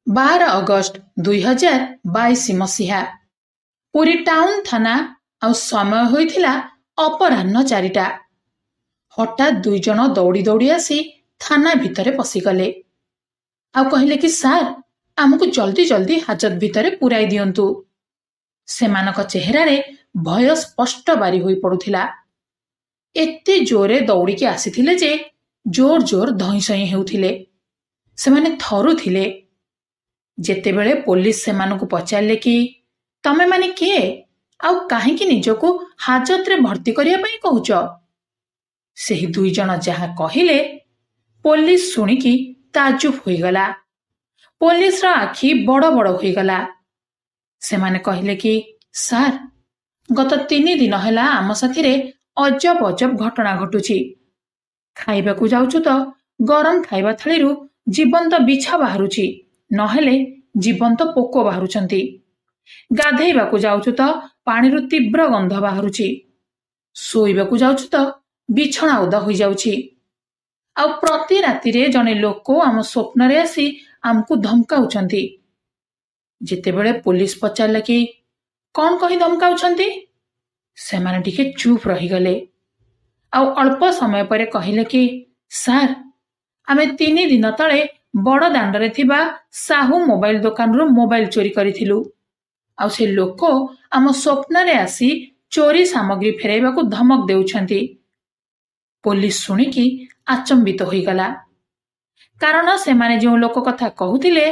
12 August 2022 ମସିହା। Puri town ଥାନା ଆଉ ସମୟ ହୋଇଥିଲା ଅପରାହ୍ନ 4ଟା। ହଠାତ୍ 2 ଜଣ ଦୌଡ଼ି ଦୌଡ଼ି ଆସି ଥାନା ଭିତରେ ପଶିଗଲେ ଆଉ କହିଲେ କି ସାର୍, ଆମକୁ ଜଲ୍ଦି ଜଲ୍ଦି ହାଜତ ଭିତରେ ପୁରାଇ ଦିଅନ୍ତୁ। ସେମାନଙ୍କ ଚେହେରାରେ ଭୟ ସ୍ପଷ୍ଟ ବାରି ହୋଇ ପଡୁଥିଲା। ଏତେ ଜୋରେ ଦୌଡ଼ିକି ଆସିଥିଲେ ଯେ ଜୋର ଜୋର ଧଇଁସଇଁ ହେଉଥିଲେ। ସେମାନେ ଥରୁଥିଲେ। ଯେତେବେଳେ ପୋଲିସ ସେମାନଙ୍କୁ ପଚାରିଲେ କି ତମେମାନେ କିଏ ଆଉ କାହିଁକି ନିଜକୁ ହାଜତରେ ଭର୍ତ୍ତି କରିବା ପାଇଁ କହୁଛ, ସେହି 2 ଜଣ ଯାହା କହିଲେ ପୋଲିସ ଶୁଣିକି ତାଜୁବ ହୋଇଗଲା। ପୋଲିସର ଆଖି ବଡ଼ ବଡ଼ ହୋଇଗଲା। ସେମାନେ କହିଲେ କି ସାର୍, ଗତ 3 ଦିନ ହେଲା ଆମ ସାଥିରେ ଅଜବ ଅଜବ ଘଟଣା ଘଟୁଛି। ଖାଇବାକୁ ଯାଉଛୁ ତ ଗରମ ଖାଇବା ଥାଳିରୁ ଜୀବନ୍ତ ବିଛା ବାହାରୁଛି, ନହେଲେ ଜୀବନ୍ତ ପୋକ ବାହାରୁଛନ୍ତି। ଗାଧେଇବାକୁ ଯାଉଛୁ ତ ପାଣିରୁ ତୀବ୍ର ଗନ୍ଧ ବାହାରୁଛି। ଶୋଇବାକୁ ଯାଉଛୁ ତ ବିଛଣା ଓଦା ହୋଇଯାଉଛି। ଆଉ ପ୍ରତି ରାତିରେ ଜଣେ ଲୋକ ଆମ ସ୍ୱପ୍ନରେ ଆସି ଆମକୁ ଧମକାଉଛନ୍ତି। ଯେତେବେଳେ ପୋଲିସ ପଚାରିଲା କି କଣ କହି ଧମକାଉଛନ୍ତି, ସେମାନେ ଟିକେ ଚୁପ୍ ରହିଗଲେ ଆଉ ଅଳ୍ପ ସମୟ ପରେ କହିଲେ କି ସାର୍, ଆମେ 3 ଦିନ ତଳେ ବଡ଼ ଦାଣ୍ଡରେ ଥିବା ସାହୁ ମୋବାଇଲ ଦୋକାନରୁ ମୋବାଇଲ ଚୋରି କରିଥିଲୁ। ଆଉ ସେ ଲୋକ ଆମ ସ୍ୱପ୍ନରେ ଆସି ଚୋରି ସାମଗ୍ରୀ ଫେରାଇବାକୁ ଧମକ ଦେଉଛନ୍ତି। ପୋଲିସ ଶୁଣିକି ଆଚମ୍ବିତ ହୋଇଗଲା। କାରଣ ସେମାନେ ଯେଉଁ ଲୋକ କଥା କହୁଥିଲେ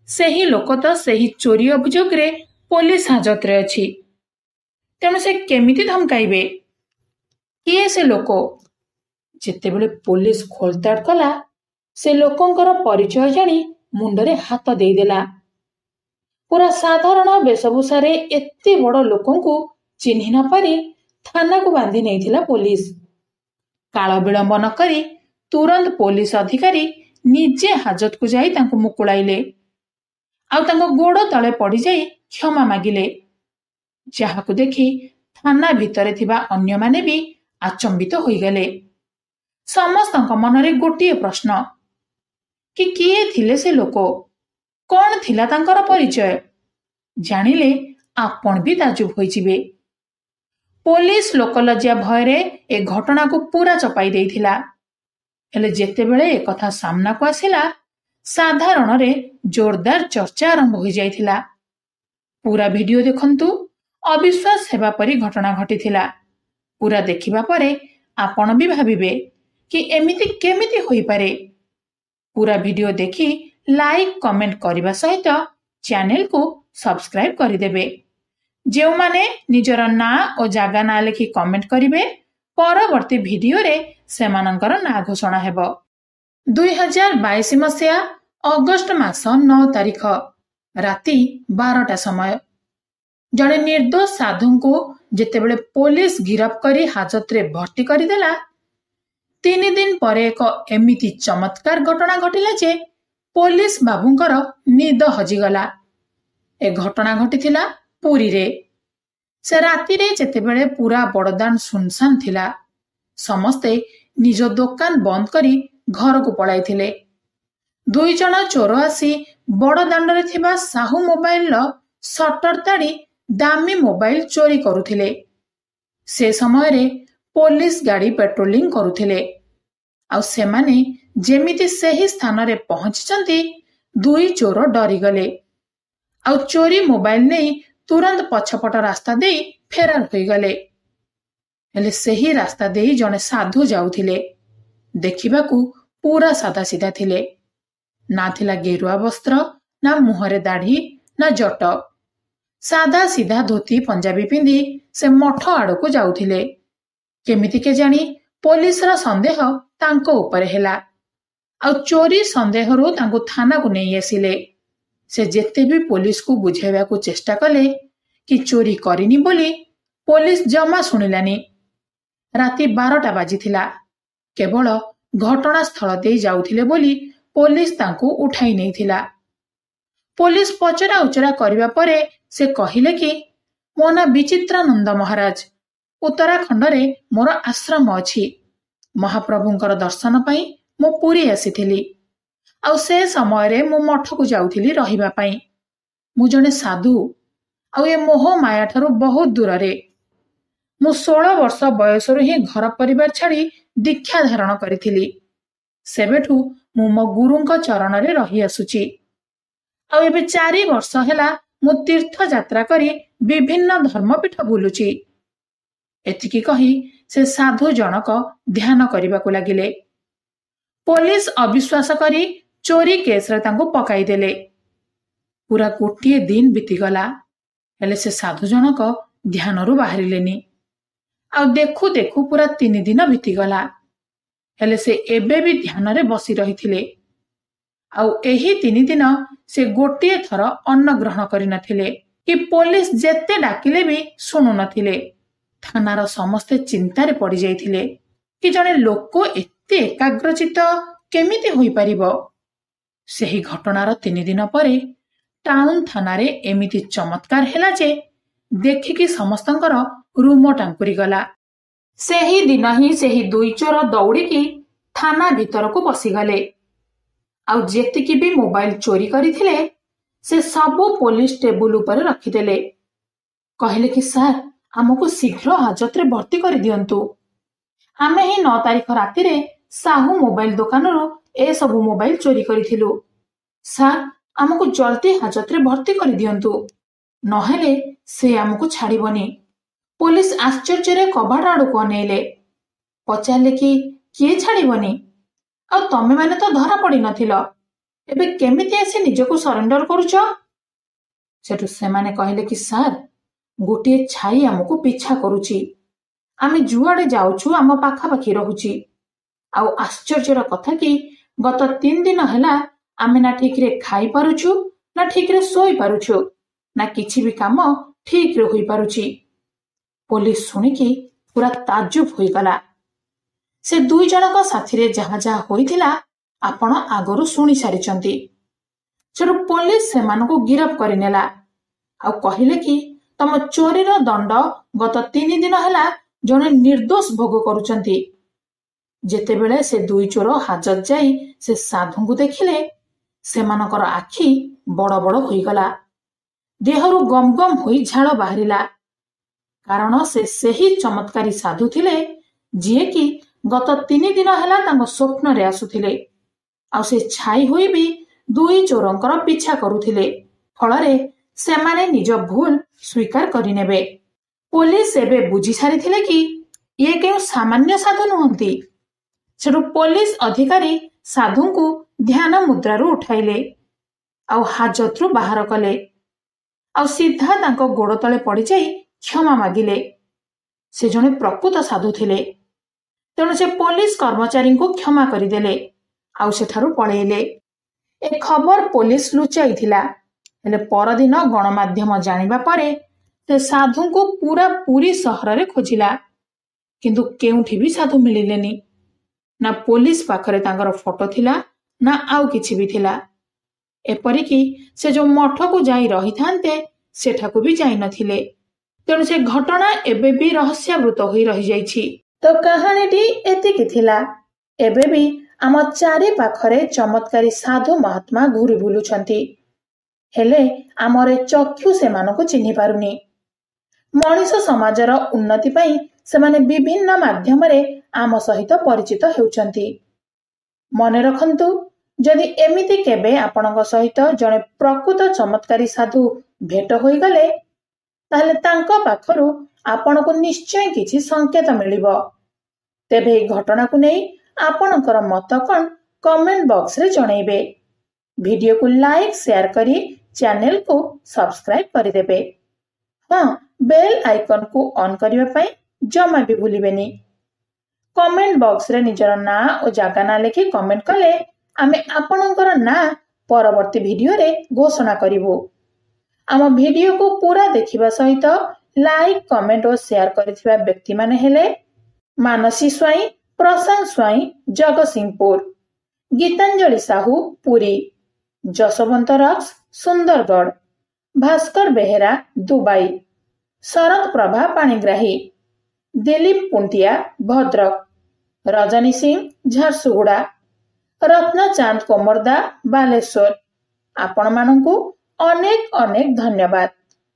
ସେହି ଲୋକ ତ ସେହି ଚୋରି ଅଭିଯୋଗରେ ପୋଲିସ ହାଜତରେ ଅଛି। ତେଣୁ ସେ କେମିତି ଧମକାଇବେ? କିଏ ସେ ଲୋକ? ଯେତେବେଳେ ପୋଲିସ ଖୋଳତାଡ଼ କଲା, ସେ ଲୋକଙ୍କର ପରିଚୟ ଜାଣି ମୁଣ୍ଡରେ ହାତ ଦେଇଦେଲା। ପୁରା ସାଧାରଣ ବେଶଭୂଷାରେ ଏତେ ବଡ଼ ଲୋକଙ୍କୁ ଚିହ୍ନି ନ ପାରି ଥାନାକୁ ବାନ୍ଧି ନେଇଥିଲା ପୋଲିସ। କାଳ ବିଳମ୍ବ ନ କରି ତୁରନ୍ତ ପୋଲିସ ଅଧିକାରୀ ନିଜେ ହାଜତକୁ ଯାଇ ତାଙ୍କୁ ମୁକୁଳାଇଲେ ଆଉ ତାଙ୍କ ଗୋଡ଼ ତଳେ ପଡ଼ିଯାଇ କ୍ଷମା ମାଗିଲେ। ଯାହାକୁ ଦେଖି ଥାନା ଭିତରେ ଥିବା ଅନ୍ୟମାନେ ବି ଆଚମ୍ବିତ ହୋଇଗଲେ। ସମସ୍ତଙ୍କ ମନରେ ଗୋଟିଏ ପ୍ରଶ୍ନ କି କିଏ ଥିଲେ ସେ ଲୋକ, କଣ ଥିଲା ତାଙ୍କର ପରିଚୟ? ଜାଣିଲେ ଆପଣ ବି ତାଜୁବ ହୋଇଯିବେ। ପୋଲିସ ଲୋକଲଜ୍ଜା ଭୟରେ ଏ ଘଟଣାକୁ ପୁରା ଚପାଇ ଦେଇଥିଲା। ହେଲେ ଯେତେବେଳେ ଏକଥା ସାମ୍ନାକୁ ଆସିଲା, ସାଧାରଣରେ ଜୋରଦାର ଚର୍ଚ୍ଚା ଆରମ୍ଭ ହୋଇଯାଇଥିଲା। ପୁରା ଭିଡିଓ ଦେଖନ୍ତୁ। ଅବିଶ୍ୱାସ ହେବା ପରି ଘଟଣା ଘଟିଥିଲା। ପୁରା ଦେଖିବା ପରେ ଆପଣ ବି ଭାବିବେ କି ଏମିତି କେମିତି ହୋଇପାରେ। ପୁରା ଭିଡିଓ ଦେଖି ଲାଇକ୍ କମେଣ୍ଟ କରିବା ସହିତ ଚ୍ୟାନେଲକୁ ସବସ୍କ୍ରାଇବ କରିଦେବେ। ଯେଉଁମାନେ ନିଜର ନାଁ ଓ ଜାଗା ନାଁ ଲେଖି କମେଣ୍ଟ କରିବେ, ପରବର୍ତ୍ତୀ ଭିଡିଓରେ ସେମାନଙ୍କର ନାଁ ଘୋଷଣା ହେବ। 2022 ମସିହା ଅଗଷ୍ଟ ମାସ 9 ତାରିଖ ରାତି 12ଟା ସମୟ। ଜଣେ ନିର୍ଦ୍ଦୋଷ ସାଧୁଙ୍କୁ ଯେତେବେଳେ ପୋଲିସ ଗିରଫ କରି ହାଜତରେ ଭର୍ତ୍ତି କରିଦେଲା, 3 ଦିନ ପରେ ଏକ ଏମିତି ଚମତ୍କାର ଘଟଣା ଘଟିଲା ଯେ ପୋଲିସ ବାବୁଙ୍କର ନିଦ ହଜିଗଲା। ଏ ଘଟଣା ଘଟିଥିଲା ପୁରୀରେ। ସେ ରାତିରେ ଯେତେବେଳେ ପୁରା ବଡ଼ଦାଣ୍ଡ ସୁନସାନ ଥିଲା, ସମସ୍ତେ ନିଜ ଦୋକାନ ବନ୍ଦ କରି ଘରକୁ ପଳାଇଥିଲେ। 2 ଜଣ ଚୋର ଆସି ବଡ଼ଦାଣ୍ଡରେ ଥିବା ସାହୁ ମୋବାଇଲର ସଟର ତାଡ଼ି ଦାମୀ ମୋବାଇଲ ଚୋରି କରୁଥିଲେ। ସେ ସମୟରେ ପୋଲିସ ଗାଡ଼ି ପେଟ୍ରୋଲିଂ କରୁଥିଲେ। ଆଉ ସେମାନେ ଯେମିତି ସେହି ସ୍ଥାନରେ ପହଞ୍ଚିଛନ୍ତି, 2 ଚୋର ଡରିଗଲେ ଆଉ ଚୋରି ମୋବାଇଲ ନେଇ ତୁରନ୍ତ ପଛପଟ ରାସ୍ତା ଦେଇ ଫେରାର ହୋଇଗଲେ। ହେଲେ ସେହି ରାସ୍ତା ଦେଇ ଜଣେ ସାଧୁ ଯାଉଥିଲେ। ଦେଖିବାକୁ ପୁରା ସାଦାସିଧା ଥିଲେ। ନା ଥିଲା ଗେରୁଆ ବସ୍ତ୍ର, ନା ମୁହଁରେ ଦାଢ଼ି, ନା ଜଟ। ସାଦା ସିଧା ଧୋତି ପଞ୍ଜାବୀ ପିନ୍ଧି ସେ ମଠ ଆଡ଼କୁ ଯାଉଥିଲେ। କେମିତି କେଜାଣି ପୋଲିସର ସନ୍ଦେହ ତାଙ୍କ ଉପରେ ହେଲା ଆଉ ଚୋରି ସନ୍ଦେହରୁ ତାଙ୍କୁ ଥାନାକୁ ନେଇ ଆସିଲେ। ସେ ଯେତେ ବି ପୋଲିସକୁ ବୁଝାଇବାକୁ ଚେଷ୍ଟା କଲେ କି ଚୋରି କରିନି ବୋଲି, ପୋଲିସ ଜମା ଶୁଣିଲାନି। ରାତି 12ଟା ବାଜିଥିଲା। କେବଳ ଘଟଣାସ୍ଥଳ ଦେଇ ଯାଉଥିଲେ ବୋଲି ପୋଲିସ ତାଙ୍କୁ ଉଠାଇ ନେଇଥିଲା। ପୋଲିସ ପଚରା ଉଚରା କରିବା ପରେ ସେ କହିଲେ କି ମୋ ନାଁ ବିଚିତ୍ରାନନ୍ଦ ମହାରାଜ। ଉତ୍ତରାଖଣ୍ଡରେ ମୋର ଆଶ୍ରମ ଅଛି। ମହାପ୍ରଭୁଙ୍କର ଦର୍ଶନ ପାଇଁ ମୁଁ ପୁରୀ ଆସିଥିଲି ଆଉ ସେ ସମୟରେ ମୁଁ ମଠକୁ ଯାଉଥିଲି ରହିବା ପାଇଁ। ମୁଁ ଜଣେ ସାଧୁ ଆଉ ଏ ମୋହ ମାୟା ଠାରୁ ବହୁତ ଦୂରରେ। ମୁଁ 16 ବର୍ଷ ବୟସରୁ ହିଁ ଘର ପରିବାର ଛାଡ଼ି ଦୀକ୍ଷା ଧାରଣ କରିଥିଲି। ସେବେଠୁ ମୁଁ ମୋ ଗୁରୁଙ୍କ ଚରଣରେ ରହି ଆସୁଛି। ଆଉ ଏବେ 4 ବର୍ଷ ହେଲା ମୁଁ ତୀର୍ଥ ଯାତ୍ରା କରି ବିଭିନ୍ନ ଧର୍ମପୀଠ ବୁଲୁଛି। ଏତିକି କହି ସେ ସାଧୁ ଜଣକ ଧ୍ୟାନ କରିବାକୁ ଲାଗିଲେ। ପୋଲିସ ଅବିଶ୍ୱାସ କରି ଚୋରି କେସରେ ତାଙ୍କୁ ପକାଇଦେଲେ। ପୁରା ଗୋଟିଏ ଦିନ ବିତିଗଲା, ହେଲେ ସେ ସାଧୁ ଜଣକ ଧ୍ୟାନରୁ ବାହାରିଲେନି। ଆଉ ଦେଖୁ ଦେଖୁ ପୁରା 3 ଦିନ ବିତିଗଲା, ହେଲେ ସେ ଏବେ ବି ଧ୍ୟାନରେ ବସି ରହିଥିଲେ। ଆଉ ଏହି 3 ଦିନ ସେ ଗୋଟିଏ ଥର ଅନ୍ନ ଗ୍ରହଣ କରିନଥିଲେ କି ପୋଲିସ ଯେତେ ଡାକିଲେ ବି ଶୁଣୁନଥିଲେ। ଥାନାର ସମସ୍ତେ ଚିନ୍ତାରେ ପଡ଼ିଯାଇଥିଲେ କି ଜଣେ ଲୋକ ଏତେ ଏକାଗ୍ରଚିତ କେମିତି ହୋଇପାରିବ। ସେହି ଘଟଣାର 3 ଦିନ ପରେ ଟାଉନ ଥାନାରେ ଏମିତି ଚମତ୍କାର ହେଲା ଯେ ଦେଖିକି ସମସ୍ତଙ୍କର ରୁମ ଟାଙ୍କୁରିଗଲା। ସେହି ଦିନ ହିଁ ସେହି 2 ଚୋର ଦୌଡ଼ିକି ଥାନା ଭିତରକୁ ପଶିଗଲେ। ଆଉ ଯେତିକି ବି ମୋବାଇଲ ଚୋରି କରିଥିଲେ ସେ ସବୁ ପୋଲିସ ଟେବୁଲ ଉପରେ ରଖିଦେଲେ। କହିଲେ କି ସାର୍, ଆମକୁ ଶୀଘ୍ର ହାଜତରେ ଭର୍ତ୍ତି କରିଦିଅନ୍ତୁ। ଆମେ ହିଁ 9 ତାରିଖ ରାତିରେ ସାହୁ ମୋବାଇଲ ଦୋକାନରୁ ଏସବୁ ମୋବାଇଲ ଚୋରି କରିଥିଲୁ। ସାର୍, ଆମକୁ ଜଲ୍ଦି ହାଜତରେ ଭର୍ତ୍ତି କରିଦିଅନ୍ତୁ, ନହେଲେ ସେ ଆମକୁ ଛାଡ଼ିବନି। ପୋଲିସ ଆଶ୍ଚର୍ଯ୍ୟରେ କବାଟ ଆଡ଼କୁ ଅନେଇଲେ। ପଚାରିଲେ କି କିଏ ଛାଡ଼ିବନି? ଆଉ ତମେମାନେ ତ ଧରା ପଡ଼ିନଥିଲ, ଏବେ କେମିତି ଆସି ନିଜକୁ ସରେଣ୍ଡର କରୁଛ? ସେଠୁ ସେମାନେ କହିଲେ କି ସାର୍, ଗୋଟିଏ ଛାଇ ଆମକୁ ପିଛା କରୁଛି। ଆମେ ଯୁଆଡ଼େ ଯାଉଛୁ ଆମ ପାଖାପାଖି ରହୁଛି। ଆଉ ଆଶ୍ଚର୍ଯ୍ୟର କଥା କି ଗତ 3 ଦିନ ହେଲା ଆମେ ନା ଠିକରେ ଖାଇପାରୁଛୁ, ନା ଠିକରେ ଶୋଇପାରୁଛୁ, ନା କିଛି ବି କାମ ଠିକରେ ହୋଇପାରୁଛି। ପୋଲିସ ଶୁଣିକି ପୁରା ତାଜୁବ ହୋଇଗଲା। ସେ 2 ଜଣଙ୍କ ସାଥିରେ ଯାହା ଯାହା ହୋଇଥିଲା ଆପଣ ଆଗରୁ ଶୁଣି ସାରିଛନ୍ତି। ସେଠୁ ପୋଲିସ ସେମାନଙ୍କୁ ଗିରଫ କରିନେଲା ଆଉ କହିଲେ କି ତମ ଚୋରିର ଦଣ୍ଡ ଗତ 3 ଦିନ ହେଲା ଜଣେ ନିର୍ଦ୍ଦୋଷ ଭୋଗ କରୁଛନ୍ତି। ଯେତେବେଳେ ସେ 2 ଚୋର ହାଜତ ଯାଇ ସେ ସାଧୁଙ୍କୁ ଦେଖିଲେ ସେମାନଙ୍କର ଆଖି ବଡ଼ ବଡ଼ ହୋଇଗଲା। ଦେହରୁ ଗମ ଗମ ହୋଇ ଝାଳ ବାହାରିଲା। କାରଣ ସେ ସେହି ଚମତ୍କାରୀ ସାଧୁ ଥିଲେ ଯିଏକି ଗତ 3 ଦିନ ହେଲା ତାଙ୍କ ସ୍ୱପ୍ନରେ ଆସୁଥିଲେ। ଆଉ ସେ ଛାଇ ହୋଇ ବି 2 ଚୋରଙ୍କର ପିଛା କରୁଥିଲେ। ଫଳରେ ସେମାନେ ନିଜ ଭୁଲ ସ୍ୱୀକାର କରିନେବେ। ପୋଲିସ ଏବେ ବୁଝି ସାରିଥିଲେ କି ଇଏ କେଉଁ ସାମାନ୍ୟ ସାଧୁ ନୁହନ୍ତି। ସେଠୁ ପୋଲିସ ଅଧିକାରୀ ସାଧୁଙ୍କୁ ଧ୍ୟାନ ମୁଦ୍ରାରୁ ଉଠାଇଲେ ଆଉ ହାଜତରୁ ବାହାର କଲେ। ଆଉ ସିଧା ତାଙ୍କ ଗୋଡ଼ ତଳେ ପଡ଼ିଯାଇ କ୍ଷମା ମାଗିଲେ। ସେ ଜଣେ ପ୍ରକୃତ ସାଧୁ ଥିଲେ, ତେଣୁ ସେ ପୋଲିସ କର୍ମଚାରୀଙ୍କୁ କ୍ଷମା କରିଦେଲେ ଆଉ ସେଠାରୁ ପଳେଇଲେ। ଏ ଖବର ପୋଲିସ ଲୁଚାଇଥିଲା, ହେଲେ ପରଦିନ ଗଣମାଧ୍ୟମ ଜାଣିବା ପରେ ସେ ସାଧୁଙ୍କୁ ପୁରା ପୁରୀ ସହରରେ ଖୋଜିଲା, କିନ୍ତୁ କେଉଁଠି ବି ସାଧୁ ମିଳିଲେନି। ନା ପୋଲିସ ପାଖରେ ତାଙ୍କର ଫଟୋ ଥିଲା, ନା ଆଉ କିଛି ବି ଥିଲା। ଏପରିକି ସେ ଯେଉଁ ମଠକୁ ଯାଇ ରହିଥାନ୍ତେ ସେଠାକୁ ବି ଯାଇନଥିଲେ। ତେଣୁ ସେ ଘଟଣା ଏବେ ବି ରହସ୍ୟାବୃତ ହୋଇ ରହିଯାଇଛି। ତ କାହାଣୀଟି ଏତିକି ଥିଲା। ଏବେ ବି ଆମ ଚାରି ପାଖରେ ଚମତ୍କାରୀ ସାଧୁ ମହାତ୍ମା ଘୁରି ବୁଲୁଛନ୍ତି, ହେଲେ ଆମର ଚକ୍ଷୁ ସେମାନଙ୍କୁ ଚିହ୍ନି ପାରୁନି। ମଣିଷ ସମାଜର ଉନ୍ନତି ପାଇଁ ସେମାନେ ବିଭିନ୍ନ ମାଧ୍ୟମରେ ଆମ ସହିତ ପରିଚିତ ହେଉଛନ୍ତି। ମନେ ରଖନ୍ତୁ, ଯଦି ଏମିତି କେବେ ଆପଣଙ୍କ ସହିତ ଜଣେ ପ୍ରକୃତ ଚମତ୍କାରୀ ସାଧୁ ଭେଟ ହୋଇଗଲେ, ତାହେଲେ ତାଙ୍କ ପାଖରୁ ଆପଣଙ୍କୁ ନିଶ୍ଚୟ କିଛି ସଂକେତ ମିଳିବ। ତେବେ ଏହି ଘଟଣାକୁ ନେଇ ଆପଣଙ୍କର ମତ କ'ଣ କମେଣ୍ଟ ବକ୍ସରେ ଜଣାଇବେ। ଭିଡିଓକୁ ଲାଇକ୍ ସେୟାର କରି ଚ୍ୟାନେଲକୁ ସବସ୍କ୍ରାଇବ କରିଦେବେ। ହଁ, ବେଲ୍ ଆଇକନକୁ ଅନ୍ କରିବା ପାଇଁ ଜମା ବି ଭୁଲିବେନି। କମେଣ୍ଟ ବକ୍ସରେ ନିଜର ନାଁ ଓ ଜାଗା ନାଁ ଲେଖି କମେଣ୍ଟ କଲେ ଆମେ ଆପଣଙ୍କର ନାଁ ପରବର୍ତ୍ତୀ ଭିଡିଓରେ ଘୋଷଣା କରିବୁ। ଆମ ଭିଡିଓକୁ ପୁରା ଦେଖିବା ସହିତ ଲାଇକ୍, କମେଣ୍ଟ ଓ ସେୟାର କରିଥିବା ବ୍ୟକ୍ତିମାନେ ହେଲେ ମାନସୀ ସ୍ୱାଇଁ, ପ୍ରଶାନ୍ତ ସ୍ୱାଇଁ, ଜଗତସିଂହପୁର, ଗୀତାଞ୍ଜଳି ସାହୁ, ପୁରୀ, ଯଶୋବନ୍ତ ରକ୍ସ, ସୁନ୍ଦରଗଡ଼, ଭାସ୍କର ବେହେରା, ଦୁବାଇ, ଶରତ ପ୍ରଭା ପାଣିଗ୍ରାହୀ, ଦିଲ୍ଲୀପ ପୁଣ୍ଟିଆ, ଭଦ୍ରକ, ରଜନୀ ସିଂ, ଝାରସୁଗୁଡ଼ା, ରତ୍ନଚାନ୍ଦ କୋମରଦା, ବାଲେଶ୍ୱର। ଆପଣମାନଙ୍କୁ ଅନେକ ଅନେକ ଧନ୍ୟବାଦ।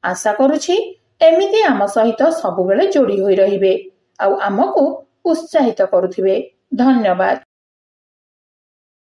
ଆଶା କରୁଛି ଏମିତି ଆମ ସହିତ ସବୁବେଳେ ଯୋଡ଼ି ହୋଇ ରହିବେ ଆଉ ଆମକୁ ଉତ୍ସାହିତ କରୁଥିବେ। ଧନ୍ୟବାଦ।